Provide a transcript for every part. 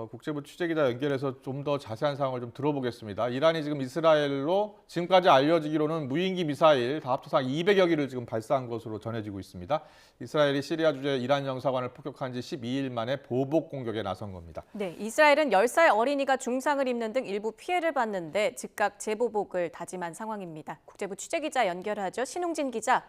국제부 취재기자 연결해서 좀 더 자세한 상황을 좀 들어보겠습니다. 이란이 지금 이스라엘로 지금까지 알려지기로는 무인기 미사일 다 합쳐서 200여 기를 지금 발사한 것으로 전해지고 있습니다. 이스라엘이 시리아 주재 이란 영사관을 폭격한 지 12일 만에 보복 공격에 나선 겁니다. 네, 이스라엘은 10살 어린이가 중상을 입는 등 일부 피해를 봤는데 즉각 재보복을 다짐한 상황입니다. 국제부 취재기자 연결하죠. 신웅진 기자.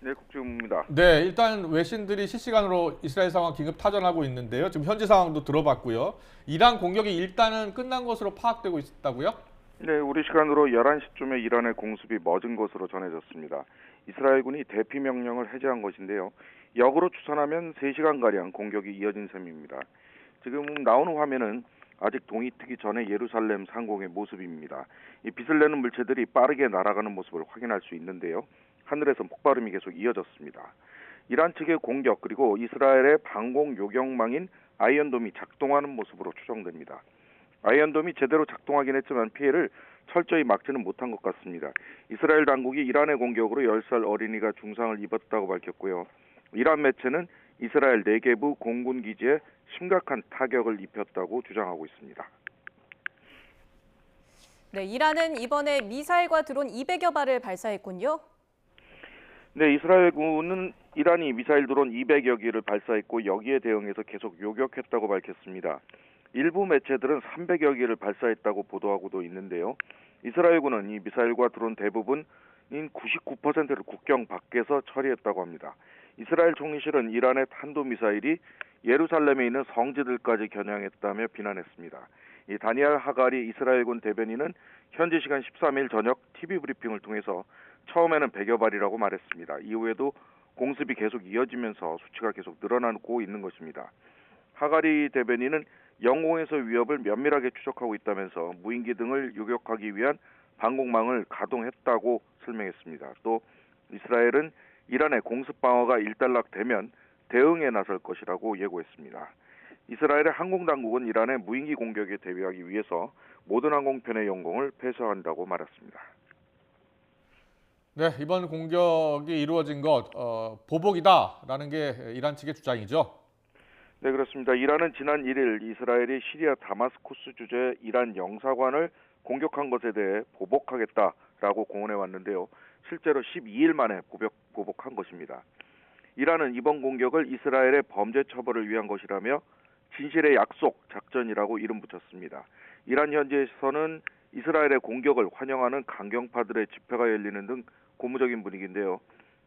네, 국제부입니다. 네, 일단 외신들이 실시간으로 이스라엘 상황 긴급 타전하고 있는데요. 지금 현지 상황도 들어봤고요. 이란 공격이 일단은 끝난 것으로 파악되고 있다고요? 네, 우리 시간으로 11시쯤에 이란의 공습이 멎은 것으로 전해졌습니다. 이스라엘군이 대피 명령을 해제한 것인데요. 역으로 추산하면 3시간가량 공격이 이어진 셈입니다. 지금 나오는 화면은 아직 동이 트기 전에 예루살렘 상공의 모습입니다. 이 빛을 내는 물체들이 빠르게 날아가는 모습을 확인할 수 있는데요. 하늘에서 폭발음이 계속 이어졌습니다. 이란 측의 공격 그리고 이스라엘의 방공 요격망인 아이언돔이 작동하는 모습으로 추정됩니다. 아이언돔이 제대로 작동하긴 했지만 피해를 철저히 막지는 못한 것 같습니다. 이스라엘 당국이 이란의 공격으로 10살 어린이가 중상을 입었다고 밝혔고요. 이란 매체는 이스라엘 네게브 공군 기지에 심각한 타격을 입혔다고 주장하고 있습니다. 네, 이란은 이번에 미사일과 드론 200여 발을 발사했군요. 네, 이스라엘군은 이란이 미사일 드론 200여 기를 발사했고 여기에 대응해서 계속 요격했다고 밝혔습니다. 일부 매체들은 300여 기를 발사했다고 보도하고도 있는데요. 이스라엘군은 이 미사일과 드론 대부분인 99%를 국경 밖에서 처리했다고 합니다. 이스라엘 총리실은 이란의 탄도미사일이 예루살렘에 있는 성지들까지 겨냥했다며 비난했습니다. 이 다니엘 하가리 이스라엘군 대변인은 현지 시간 13일 저녁 TV 브리핑을 통해서 처음에는 100여 발이라고 말했습니다. 이후에도 공습이 계속 이어지면서 수치가 계속 늘어나고 있는 것입니다. 하가리 대변인은 영공에서 위협을 면밀하게 추적하고 있다면서 무인기 등을 요격하기 위한 방공망을 가동했다고 설명했습니다. 또 이스라엘은 이란의 공습 방어가 일단락되면 대응에 나설 것이라고 예고했습니다. 이스라엘의 항공당국은 이란의 무인기 공격에 대비하기 위해서 모든 항공편의 영공을 폐쇄한다고 말했습니다. 네, 이번 공격이 이루어진 것 보복이다라는 게 이란 측의 주장이죠. 네, 그렇습니다. 이란은 지난 1일 이스라엘이 시리아 다마스쿠스 주재 이란 영사관을 공격한 것에 대해 보복하겠다라고 공언해 왔는데요. 실제로 12일 만에 보복한 것입니다. 이란은 이번 공격을 이스라엘의 범죄 처벌을 위한 것이라며 진실의 약속 작전이라고 이름 붙였습니다. 이란 현지에서는 이스라엘의 공격을 환영하는 강경파들의 집회가 열리는 등 고무적인 분위기인데요.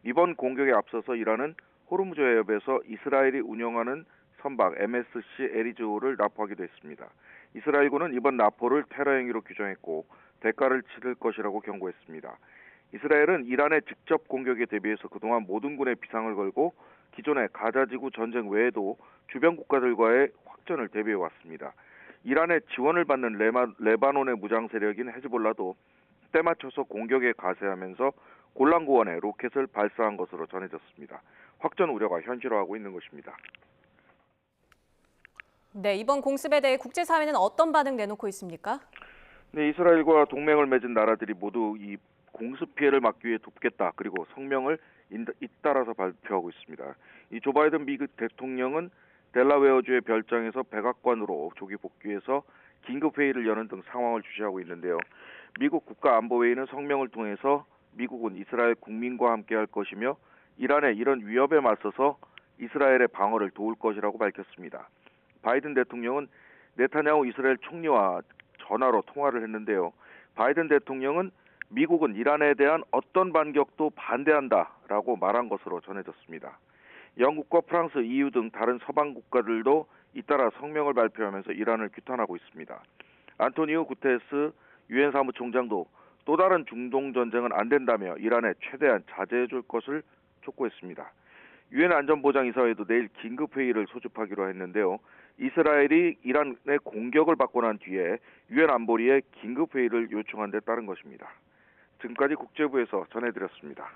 이번 공격에 앞서서 이란은 호르무즈 해협에서 이스라엘이 운영하는 선박 MSC 에리즈호를 납포하기도 했습니다. 이스라엘군은 이번 납포를 테러 행위로 규정했고 대가를 치를 것이라고 경고했습니다. 이스라엘은 이란의 직접 공격에 대비해서 그동안 모든 군의 비상을 걸고 기존의 가자지구 전쟁 외에도 주변 국가들과의 확전을 대비해왔습니다. 이란의 지원을 받는 레바논의 무장 세력인 헤즈볼라도 때 맞춰서 공격에 가세하면서 골란고원에 로켓을 발사한 것으로 전해졌습니다. 확전 우려가 현실화하고 있는 것입니다. 네, 이번 공습에 대해 국제사회는 어떤 반응 내놓고 있습니까? 네, 이스라엘과 동맹을 맺은 나라들이 모두 이 공습 피해를 막기 위해 돕겠다. 그리고 성명을 잇따라서 발표하고 있습니다. 이 조 바이든 미국 대통령은 델라웨어주의 별장에서 백악관으로 조기 복귀해서 긴급 회의를 여는 등 상황을 주시하고 있는데요. 미국 국가안보회의는 성명을 통해서 미국은 이스라엘 국민과 함께할 것이며 이란의 이런 위협에 맞서서 이스라엘의 방어를 도울 것이라고 밝혔습니다. 바이든 대통령은 네타냐후 이스라엘 총리와 전화로 통화를 했는데요. 바이든 대통령은 미국은 이란에 대한 어떤 반격도 반대한다라고 말한 것으로 전해졌습니다. 영국과 프랑스, EU 등 다른 서방 국가들도 잇따라 성명을 발표하면서 이란을 규탄하고 있습니다. 안토니오 구테레스 유엔 사무총장도 또 다른 중동 전쟁은 안 된다며 이란에 최대한 자제해 줄 것을 촉구했습니다. 유엔 안전보장이사회도 내일 긴급 회의를 소집하기로 했는데요. 이스라엘이 이란의 공격을 받고 난 뒤에 유엔 안보리에 긴급 회의를 요청한 데 따른 것입니다. 지금까지 국제부에서 전해드렸습니다.